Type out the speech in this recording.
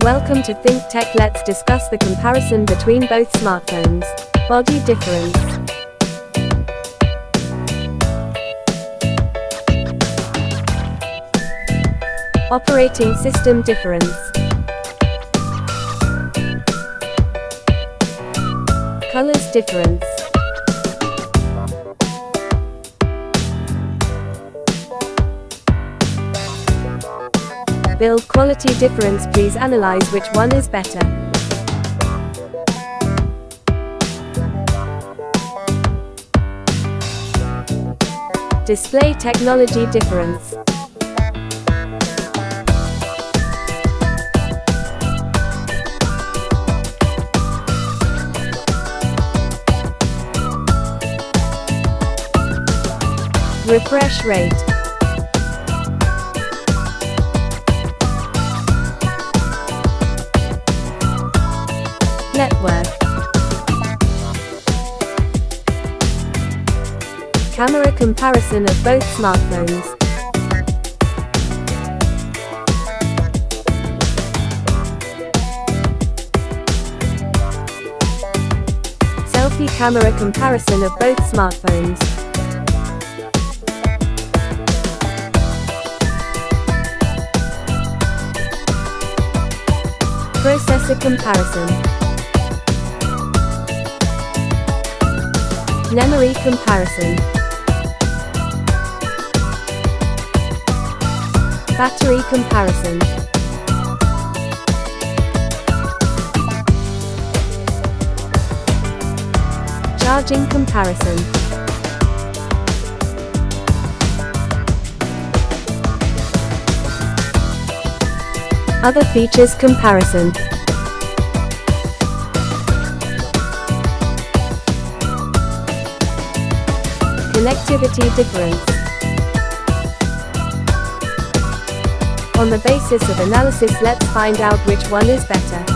Welcome to Think Tech. Let's discuss the comparison between both smartphones. Body difference. Operating system difference. Colors difference. Build quality difference. Please analyze which one is better. Display technology difference. Refresh rate. Network. Camera comparison of both smartphones. Selfie camera comparison of both smartphones. Processor comparison. Memory comparison. Battery comparison. Charging comparison. Other features comparison. Connectivity difference. On the basis of analysis, let's find out which one is better.